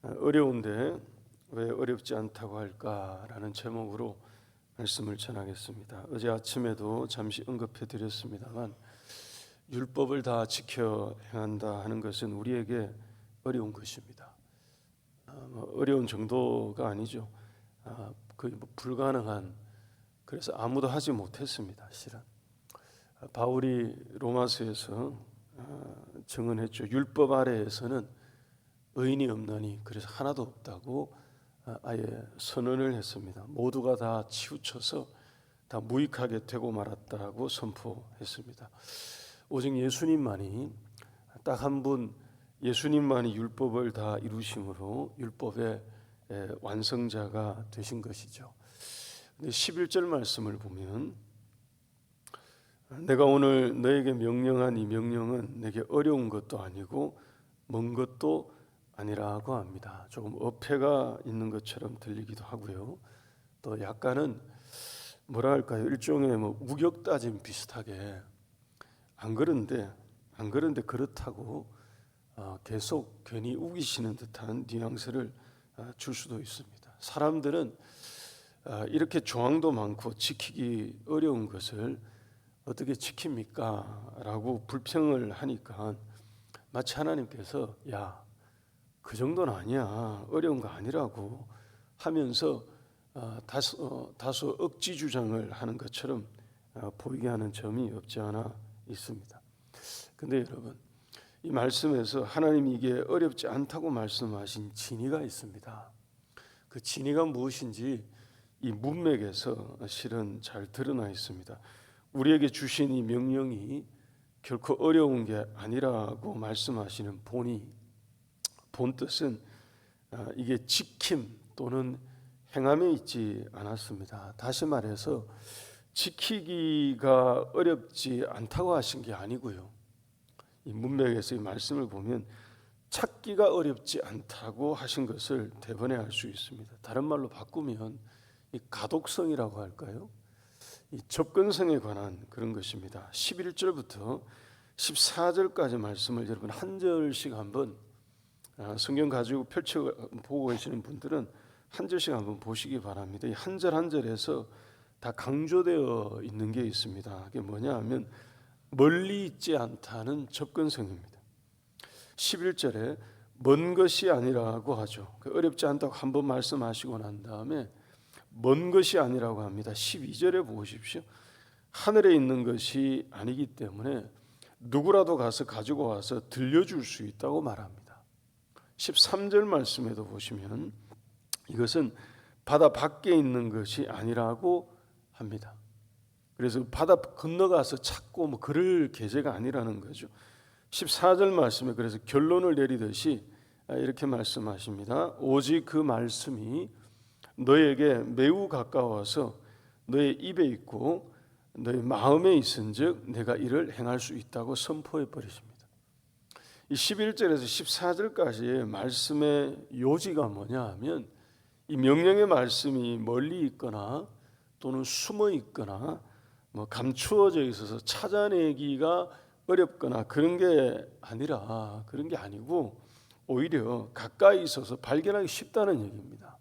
어려운데 왜 어렵지 않다고 할까라는 제목으로 말씀을 전하겠습니다. 어제 아침에도 잠시 언급해 드렸습니다만 율법을 다 지켜 행한다 하는 것은 우리에게 어려운 것입니다. 어려운 정도가 아니죠. 거의 불가능한, 그래서 아무도 하지 못했습니다. 실은 바울이 로마서에서 증언했죠. 율법 아래에서는 의인이 없나니, 그래서 하나도 없다고 아예 선언을 했습니다. 모두가 다 치우쳐서 다 무익하게 되고 말았다고 선포했습니다. 오직 예수님만이, 딱 한 분 예수님만이 율법을 다 이루심으로 율법의 완성자가 되신 것이죠. 근데 11절 말씀을 보면, 내가 오늘 너에게 명령한 이 명령은 내게 어려운 것도 아니고 먼 것도 아니라고 합니다. 조금 어폐가 있는 것처럼 들리기도 하고요. 또 약간은 뭐랄까요, 일종의 우격다짐 비슷하게 안 그런데 그렇다고 계속 괜히 우기시는 듯한 뉘앙스를 줄 수도 있습니다. 사람들은 이렇게 조항도 많고 지키기 어려운 것을 어떻게 지킵니까? 라고 불평을 하니까 마치 하나님께서 그 정도는 아니야, 어려운 거 아니라고 하면서 다소 억지 주장을 하는 것처럼 보이게 하는 점이 없지 않아 있습니다. 근데 여러분, 이 말씀에서 하나님이 이게 어렵지 않다고 말씀하신 진의가 있습니다. 그 진의가 무엇인지 이 문맥에서 실은 잘 드러나 있습니다. 우리에게 주신 이 명령이 결코 어려운 게 아니라고 말씀하시는 본 뜻은 이게 지킴 또는 행함에 있지 않았습니다. 다시 말해서 지키기가 어렵지 않다고 하신 게 아니고요. 이 문맥에서 이 말씀을 보면 찾기가 어렵지 않다고 하신 것을 대번에 알 수 있습니다. 다른 말로 바꾸면 이 가독성이라고 할까요? 이 접근성에 관한 그런 것입니다. 11절부터 14절까지 말씀을 여러분 한 절씩 한번, 성경 가지고 펼쳐보고 계시는 분들은 한 절씩 한번 보시기 바랍니다. 이 한 절 한 절에서 다 강조되어 있는 게 있습니다. 그게 뭐냐 하면 멀리 있지 않다는 접근성입니다. 11절에 먼 것이 아니라고 하죠. 어렵지 않다고 한번 말씀하시고 난 다음에 먼 것이 아니라고 합니다. 12절에 보십시오. 하늘에 있는 것이 아니기 때문에 누구라도 가서 가지고 와서 들려줄 수 있다고 말합니다. 13절 말씀에도 보시면 이것은 바다 밖에 있는 것이 아니라고 합니다. 그래서 바다 건너가서 찾고 그럴 계제가 아니라는 거죠. 14절 말씀에 그래서 결론을 내리듯이 이렇게 말씀하십니다. 오직 그 말씀이 너에게 매우 가까워서 너의 입에 있고 너의 마음에 있은즉 내가 이를 행할 수 있다고 선포해 버리십니다. 이 11절에서 14절까지의 말씀의 요지가 뭐냐 하면 이 명령의 말씀이 멀리 있거나 또는 숨어 있거나 감추어져 있어서 찾아내기가 어렵거나 그런 게 아니고 오히려 가까이 있어서 발견하기 쉽다는 얘기입니다.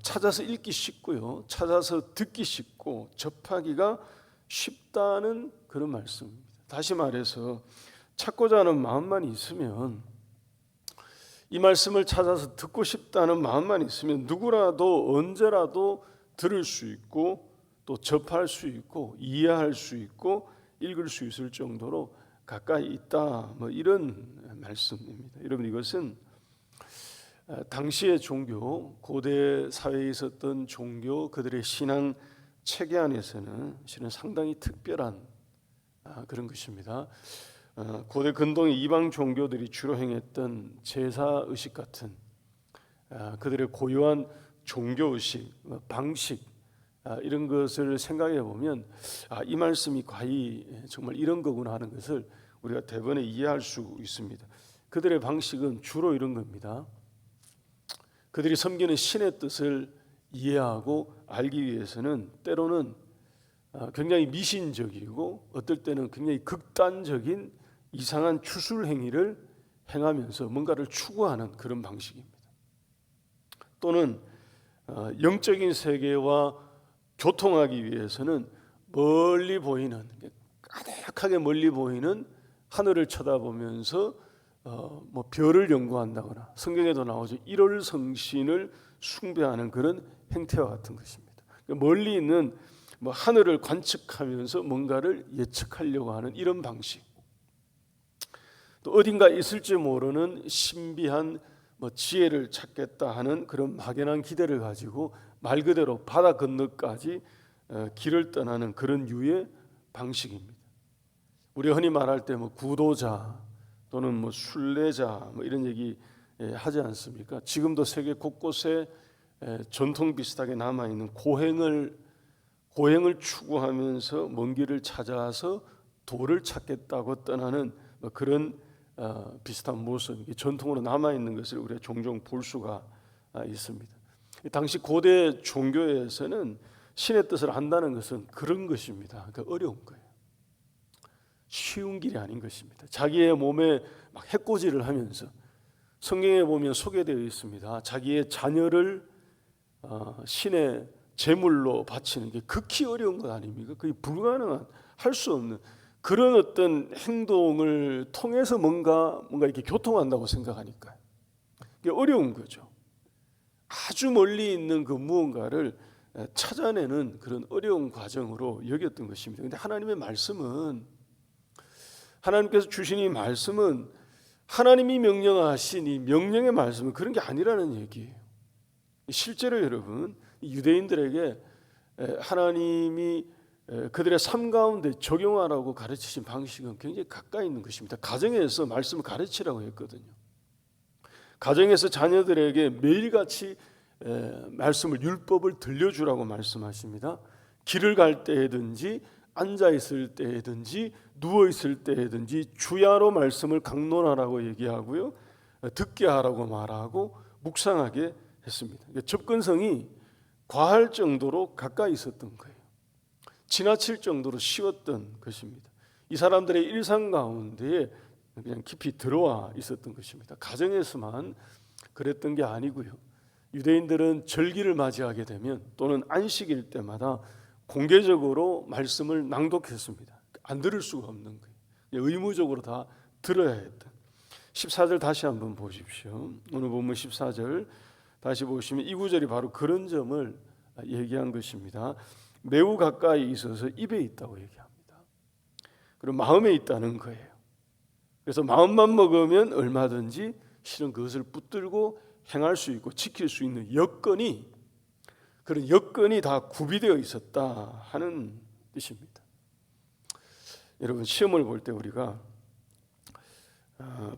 찾아서 읽기 쉽고요, 찾아서 듣기 쉽고 접하기가 쉽다는 그런 말씀입니다. 다시 말해서 찾고자 하는 마음만 있으면, 이 말씀을 찾아서 듣고 싶다는 마음만 있으면 누구라도 언제라도 들을 수 있고 또 접할 수 있고 이해할 수 있고 읽을 수 있을 정도로 가까이 있다, 이런 말씀입니다. 여러분, 이것은 당시의 종교, 고대 사회에 있었던 종교, 그들의 신앙 체계 안에서는 실은 상당히 특별한 그런 것입니다. 고대 근동의 이방 종교들이 주로 행했던 제사 의식 같은 그들의 고유한 종교 의식, 방식, 이런 것을 생각해 보면 이 말씀이 과히 정말 이런 거구나 하는 것을 우리가 대번에 이해할 수 있습니다. 그들의 방식은 주로 이런 겁니다. 그들이 섬기는 신의 뜻을 이해하고 알기 위해서는 때로는 굉장히 미신적이고 어떨 때는 굉장히 극단적인 이상한 추술 행위를 행하면서 뭔가를 추구하는 그런 방식입니다. 또는 영적인 세계와 교통하기 위해서는 멀리 보이는, 까맣게 멀리 보이는 하늘을 쳐다보면서 뭐 별을 연구한다거나, 성경에도 나오죠, 일월성신을 숭배하는 그런 행태와 같은 것입니다. 멀리 있는 뭐 하늘을 관측하면서 뭔가를 예측하려고 하는 이런 방식, 또 어딘가 있을지 모르는 신비한 뭐 지혜를 찾겠다 하는 그런 막연한 기대를 가지고 말 그대로 바다 건너까지 길을 떠나는 그런 유의 방식입니다. 우리 흔히 말할 때 뭐 구도자 또는 뭐 순례자 뭐 이런 얘기 하지 않습니까? 지금도 세계 곳곳에 전통 비슷하게 남아 있는 고행을 추구하면서 먼 길을 찾아서 도를 찾겠다고 떠나는 뭐 그런 비슷한 모습, 전통으로 남아 있는 것을 우리가 종종 볼 수가 있습니다. 당시 고대 종교에서는 신의 뜻을 안다는 것은 그런 것입니다. 그러니까 어려운 거예요. 쉬운 길이 아닌 것입니다. 자기의 몸에 막 해코지를 하면서, 성경에 보면 소개되어 있습니다. 자기의 자녀를 신의 제물로 바치는 게 극히 어려운 것 아닙니까? 거의 불가능한, 할 수 없는 그런 어떤 행동을 통해서 뭔가 이렇게 교통한다고 생각하니까 이게 어려운 거죠. 아주 멀리 있는 그 무언가를 찾아내는 그런 어려운 과정으로 여겼던 것입니다. 그런데 하나님의 말씀은, 하나님께서 주신 이 말씀은, 하나님이 명령하신 이 명령의 말씀은 그런 게 아니라는 얘기예요. 실제로 여러분, 유대인들에게 하나님이 그들의 삶 가운데 적용하라고 가르치신 방식은 굉장히 가까이 있는 것입니다. 가정에서 말씀을 가르치라고 했거든요. 가정에서 자녀들에게 매일같이 말씀을, 율법을 들려주라고 말씀하십니다. 길을 갈 때든지 앉아 있을 때든지 누워 있을 때든지 주야로 말씀을 강론하라고 얘기하고요, 듣게 하라고 말하고 묵상하게 했습니다. 접근성이 과할 정도로 가까이 있었던 거예요. 지나칠 정도로 쉬웠던 것입니다. 이 사람들의 일상 가운데에 그냥 깊이 들어와 있었던 것입니다. 가정에서만 그랬던 게 아니고요. 유대인들은 절기를 맞이하게 되면 또는 안식일 때마다 공개적으로 말씀을 낭독했습니다. 안 들을 수가 없는 거예요. 의무적으로 다 들어야 했던. 14절 다시 한번 보십시오. 오늘 본문 14절 다시 보시면 이 구절이 바로 그런 점을 얘기한 것입니다. 매우 가까이 있어서 입에 있다고 얘기합니다. 그리고 마음에 있다는 거예요. 그래서 마음만 먹으면 얼마든지 실은 그것을 붙들고 행할 수 있고 지킬 수 있는 여건이, 그런 여건이 다 구비되어 있었다 하는 뜻입니다. 여러분, 시험을 볼 때 우리가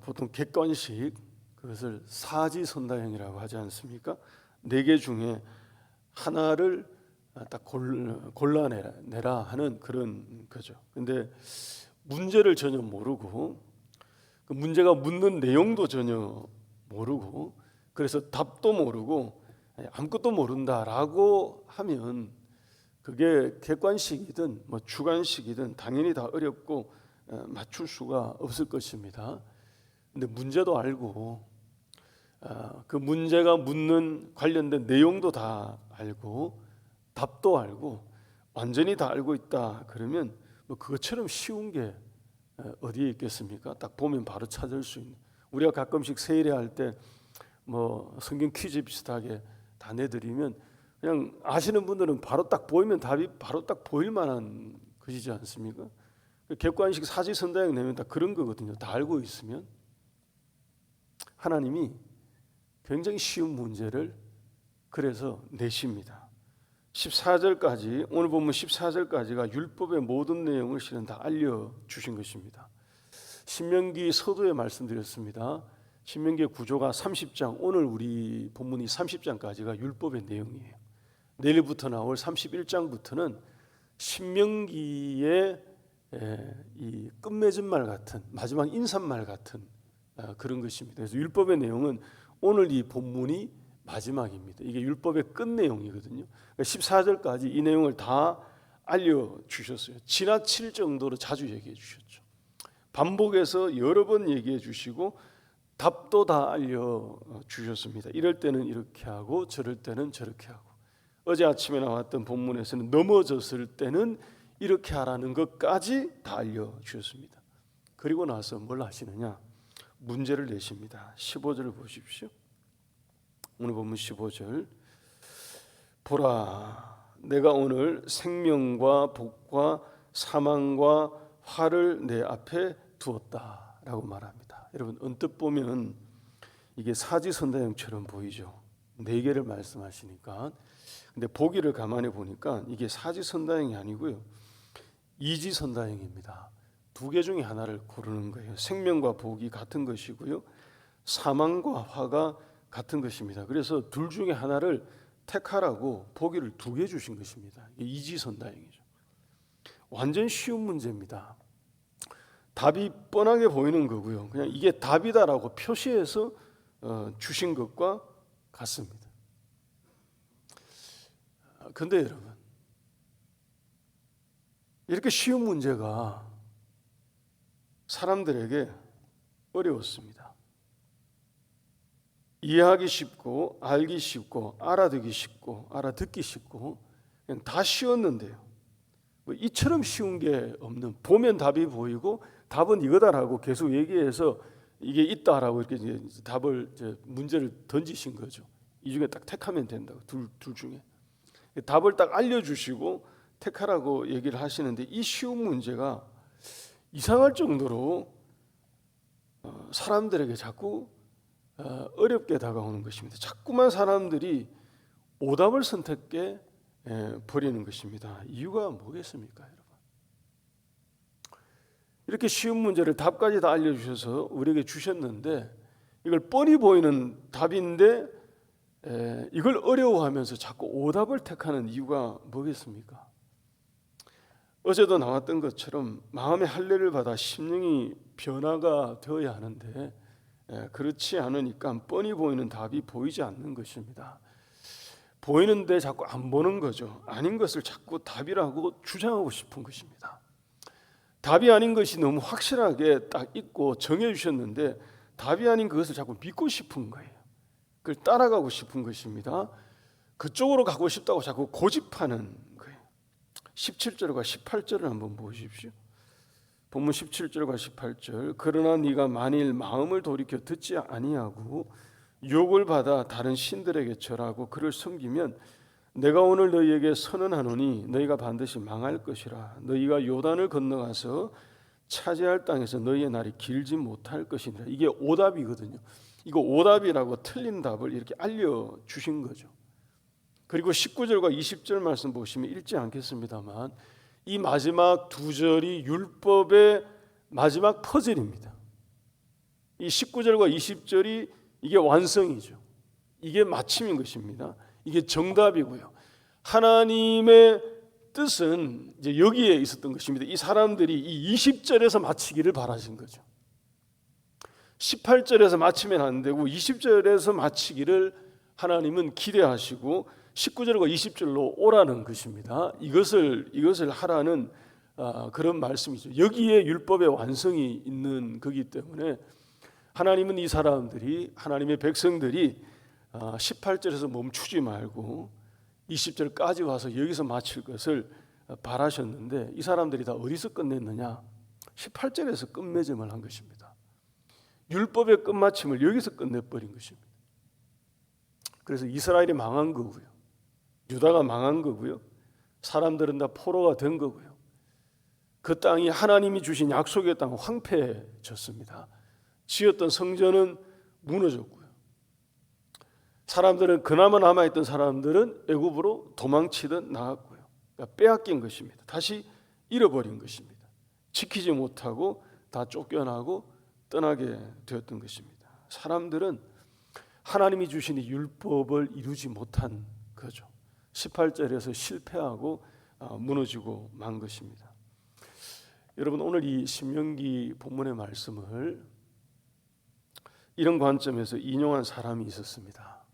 보통 객관식, 그것을 사지선다형이라고 하지 않습니까? 4개 중에 하나를 딱 골라내라 하는 그런 거죠. 근데 문제를 전혀 모르고, 그 문제가 묻는 내용도 전혀 모르고, 그래서 답도 모르고 아무것도 모른다라고 하면 그게 객관식이든 뭐 주관식이든 당연히 다 어렵고 맞출 수가 없을 것입니다. 근데 문제도 알고 그 문제가 묻는 관련된 내용도 다 알고 답도 알고 완전히 다 알고 있다 그러면 뭐 그것처럼 쉬운 게 어디에 있겠습니까? 딱 보면 바로 찾을 수 있는. 우리가 가끔씩 세일에 때 뭐 성경 퀴즈 비슷하게 다 내드리면 그냥 아시는 분들은 바로 딱 보이면 답이 바로 딱 보일 만한 것이지 않습니까? 객관식 사지선다형 내면 다 그런 거거든요. 다 알고 있으면. 하나님이 굉장히 쉬운 문제를 그래서 내십니다. 14절까지, 오늘 보면 14절까지가 율법의 모든 내용을 실은 다 알려주신 것입니다. 신명기 서두에 말씀드렸습니다. 신명기의 구조가 30장, 오늘 우리 본문이 30장까지가 율법의 내용이에요. 내일부터 나올 31장부터는 신명기의 이 끝맺은 말 같은, 마지막 인사말 같은 그런 것입니다. 그래서 율법의 내용은 오늘 이 본문이 마지막입니다. 이게 율법의 끝 내용이거든요. 그러니까 14절까지 이 내용을 다 알려주셨어요. 지나칠 정도로 자주 얘기해 주셨죠. 반복해서 여러 번 얘기해 주시고 답도 다 알려주셨습니다. 이럴 때는 이렇게 하고 저럴 때는 저렇게 하고, 어제 아침에 나왔던 본문에서는 넘어졌을 때는 이렇게 하라는 것까지 다 알려주셨습니다. 그리고 나서 뭘 하시느냐? 문제를 내십니다. 15절을 보십시오. 오늘 본문 15절. 보라, 내가 오늘 생명과 복과 사망과 화를 내 앞에 두었다라고 말합니다. 여러분, 언뜻 보면 이게 사지선다형처럼 보이죠. 4개를 말씀하시니까. 근데 보기를 가만히 보니까 이게 사지선다형이 아니고요, 이지선다형입니다. 2개 중에 하나를 고르는 거예요. 생명과 복이 같은 것이고요, 사망과 화가 같은 것입니다. 그래서 둘 중에 하나를 택하라고 보기를 2개 주신 것입니다. 이지선다형이죠. 완전 쉬운 문제입니다. 답이 뻔하게 보이는 거고요, 그냥 이게 답이다라고 표시해서 주신 것과 같습니다. 근데 여러분, 이렇게 쉬운 문제가 사람들에게 어려웠습니다. 이해하기 쉽고 알기 쉽고 알아두기 쉽고 알아듣기 쉽고 그냥 다 쉬웠는데요, 뭐 이처럼 쉬운 게 없는, 보면 답이 보이고 답은 이거다라고 계속 얘기해서 이게 있다라고 이렇게 이제 답을, 문제를 던지신 거죠. 이 중에 딱 택하면 된다고, 둘 중에 답을 딱 알려주시고 택하라고 얘기를 하시는데, 이 쉬운 문제가 이상할 정도로 사람들에게 자꾸 어렵게 다가오는 것입니다. 자꾸만 사람들이 오답을 선택해 버리는 것입니다. 이유가 뭐겠습니까, 여러분? 이렇게 쉬운 문제를 답까지 다 알려주셔서 우리에게 주셨는데, 이걸 뻔히 보이는 답인데 이걸 어려워하면서 자꾸 오답을 택하는 이유가 뭐겠습니까? 어제도 나왔던 것처럼 마음의 할례를 받아 심령이 변화가 되어야 하는데 그렇지 않으니까 뻔히 보이는 답이 보이지 않는 것입니다. 보이는데 자꾸 안 보는 거죠. 아닌 것을 자꾸 답이라고 주장하고 싶은 것입니다. 답이 아닌 것이 너무 확실하게 딱 있고 정해 주셨는데 답이 아닌 그것을 자꾸 믿고 싶은 거예요. 그걸 따라가고 싶은 것입니다. 그쪽으로 가고 싶다고 자꾸 고집하는 거예요. 17절과 18절을 한번 보십시오. 본문 17절과 18절. 그러나 네가 만일 마음을 돌이켜 듣지 아니하고 유혹을 받아 다른 신들에게 절하고 그를 섬기면 내가 오늘 너희에게 선언하노니 너희가 반드시 망할 것이라. 너희가 요단을 건너가서 차지할 땅에서 너희의 날이 길지 못할 것이니라. 이게 오답이거든요. 이거 오답이라고 틀린 답을 이렇게 알려주신 거죠. 그리고 19절과 20절 말씀 보시면 읽지 않겠습니다만 이 마지막 2절이 율법의 마지막 퍼즐입니다. 이 19절과 20절이 이게 완성이죠. 이게 마침인 것입니다. 이게 정답이고요. 하나님의 뜻은 이제 여기에 있었던 것입니다. 이 사람들이 이 20절에서 마치기를 바라신 거죠. 18절에서 마치면 안 되고 20절에서 마치기를 하나님은 기대하시고 19절과 20절로 오라는 것입니다. 이것을 하라는 그런 말씀이죠. 여기에 율법의 완성이 있는 거기 때문에 하나님은 이 사람들이, 하나님의 백성들이 18절에서 멈추지 말고 20절까지 와서 여기서 마칠 것을 바라셨는데 이 사람들이 다 어디서 끝냈느냐? 18절에서 끝맺음을 한 것입니다. 율법의 끝마침을 여기서 끝내버린 것입니다. 그래서 이스라엘이 망한 거고요, 유다가 망한 거고요, 사람들은 다 포로가 된 거고요, 그 땅이 하나님이 주신 약속의 땅은 황폐해졌습니다. 지었던 성전은 무너졌고요, 사람들은 그나마 남아있던 사람들은 애굽으로 도망치듯 나갔고요. 그러니까 빼앗긴 것입니다. 다시 잃어버린 것입니다. 지키지 못하고 다 쫓겨나고 떠나게 되었던 것입니다. 사람들은 하나님이 주신 이 율법을 이루지 못한 거죠. 18절에서 실패하고 무너지고 만 것입니다. 여러분, 오늘 이 신명기 본문의 말씀을 이런 관점에서 인용한 사람이 있었습니다.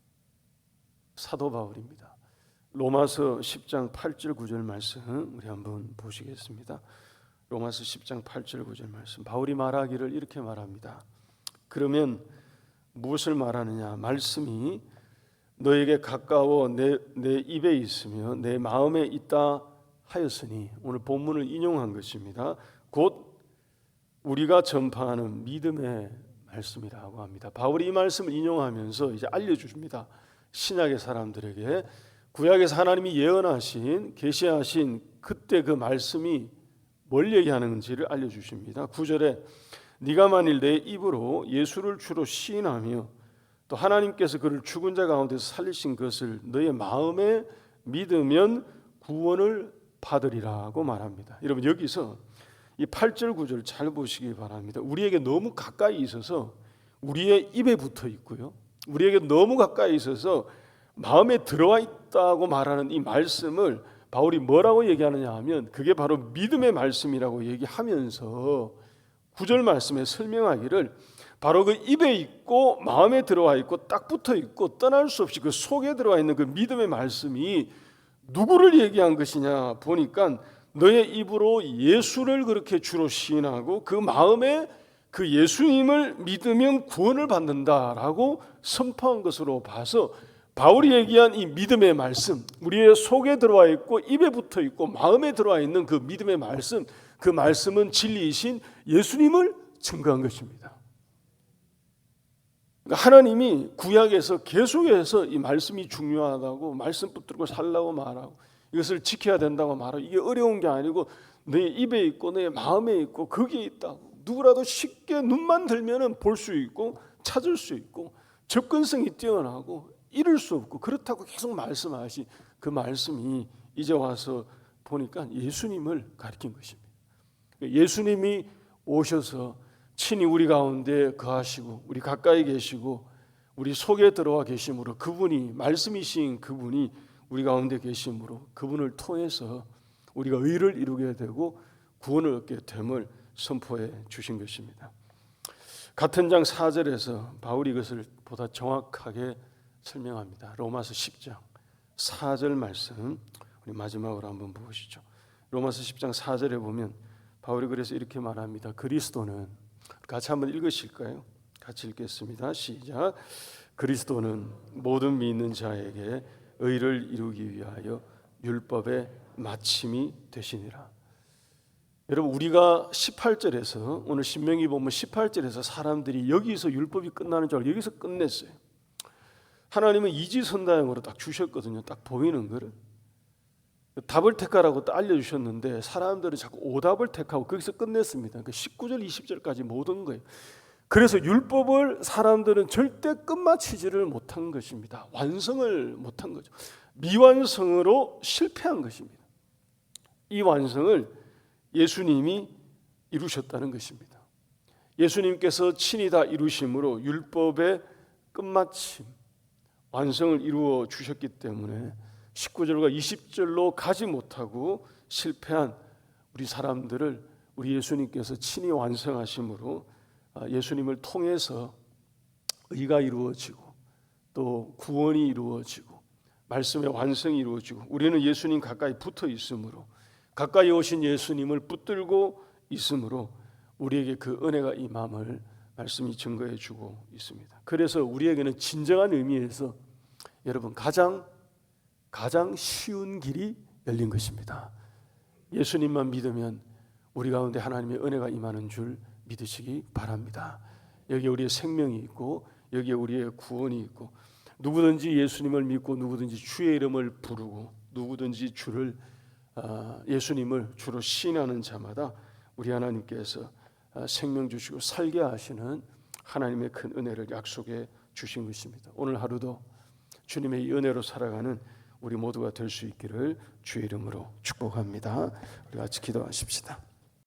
사도 바울입니다. 로마서 10장 8절 9절 말씀 우리 한번 보시겠습니다. 로마서 10장 8절 9절 말씀, 바울이 말하기를 이렇게 말합니다. 그러면 무엇을 말하느냐? 말씀이 너에게 가까워 내 입에 있으며 내 마음에 있다 하였으니, 오늘 본문을 인용한 것입니다. 곧 우리가 전파하는 믿음의 말씀이라고 합니다. 바울이 이 말씀을 인용하면서 이제 알려줍니다. 신약의 사람들에게 구약에서 하나님이 예언하신, 계시하신 그때 그 말씀이 뭘 얘기하는지를 알려주십니다. 9절에 네가 만일 내 입으로 예수를 주로 시인하며 또 하나님께서 그를 죽은 자 가운데서 살리신 것을 너의 마음에 믿으면 구원을 받으리라고 말합니다. 여러분, 여기서 이 8절 9절 잘 보시기 바랍니다. 우리에게 너무 가까이 있어서 우리의 입에 붙어 있고요, 우리에게 너무 가까이 있어서 마음에 들어와 있다고 말하는 이 말씀을 바울이 뭐라고 얘기하느냐 하면, 그게 바로 믿음의 말씀이라고 얘기하면서 9절 말씀에 설명하기를, 바로 그 입에 있고 마음에 들어와 있고 딱 붙어 있고 떠날 수 없이 그 속에 들어와 있는 그 믿음의 말씀이 누구를 얘기한 것이냐 보니까, 너의 입으로 예수를 그렇게 주로 시인하고 그 마음에 그 예수님을 믿으면 구원을 받는다라고 선포한 것으로 봐서, 바울이 얘기한 이 믿음의 말씀, 우리의 속에 들어와 있고 입에 붙어 있고 마음에 들어와 있는 그 믿음의 말씀, 그 말씀은 진리이신 예수님을 증거한 것입니다. 그러니까 하나님이 구약에서 계속해서 이 말씀이 중요하다고, 말씀 붙들고 살라고 말하고 이것을 지켜야 된다고 말하고, 이게 어려운 게 아니고 내 입에 있고 내 마음에 있고 거기에 있다고, 누구라도 쉽게 눈만 들면은 볼 수 있고 찾을 수 있고 접근성이 뛰어나고 잃을 수 없고, 그렇다고 계속 말씀하신 그 말씀이 이제 와서 보니까 예수님을 가리킨 것입니다. 예수님이 오셔서 친히 우리 가운데 거하시고 우리 가까이 계시고 우리 속에 들어와 계심으로, 그분이 말씀이신 그분이 우리 가운데 계심으로 그분을 통해서 우리가 의를 이루게 되고 구원을 얻게 됨을 선포해 주신 것입니다. 같은 장 4절에서 바울이 이것을 보다 정확하게 설명합니다. 로마서 10장 4절 말씀 우리 마지막으로 한번 보시죠. 로마서 10장 4절에 보면 바울이 그래서 이렇게 말합니다. 그리스도는, 같이 한번 읽으실까요? 같이 읽겠습니다. 시작. 그리스도는 모든 믿는 자에게 의를 이루기 위하여 율법의 마침이 되시니라. 여러분, 우리가 18절에서, 오늘 신명기 보면 18절에서 사람들이 여기서 율법이 끝나는 줄 알고 여기서 끝냈어요. 하나님은 이지선다형으로 딱 주셨거든요. 딱 보이는 거를 답을 택하라고 딱 알려주셨는데, 사람들은 자꾸 오답을 택하고 거기서 끝냈습니다. 그러니까 19절 20절까지 못 온 거예요. 그래서 율법을 사람들은 절대 끝마치지를 못한 것입니다. 완성을 못한 거죠. 미완성으로 실패한 것입니다. 이 완성을 예수님이 이루셨다는 것입니다. 예수님께서 친히 다 이루심으로 율법의 끝마침, 완성을 이루어 주셨기 때문에 19절과 20절로 가지 못하고 실패한 우리 사람들을 우리 예수님께서 친히 완성하심으로 예수님을 통해서 의가 이루어지고 또 구원이 이루어지고 말씀의 완성이 이루어지고, 우리는 예수님 가까이 붙어 있으므로, 가까이 오신 예수님을 붙들고 있으므로 우리에게 그 은혜가 임함을 말씀이 증거해 주고 있습니다. 그래서 우리에게는 진정한 의미에서 여러분 가장 쉬운 길이 열린 것입니다. 예수님만 믿으면 우리 가운데 하나님의 은혜가 임하는 줄 믿으시기 바랍니다. 여기에 우리의 생명이 있고 여기에 우리의 구원이 있고, 누구든지 예수님을 믿고 누구든지 주의 이름을 부르고 누구든지 예수님을 주로 시인하는 자마다 우리 하나님께서 생명 주시고 살게 하시는 하나님의 큰 은혜를 약속해 주신 것입니다. 오늘 하루도 주님의 이 은혜로 살아가는 우리 모두가 될 수 있기를 주의 이름으로 축복합니다. 우리 같이 기도하십시다.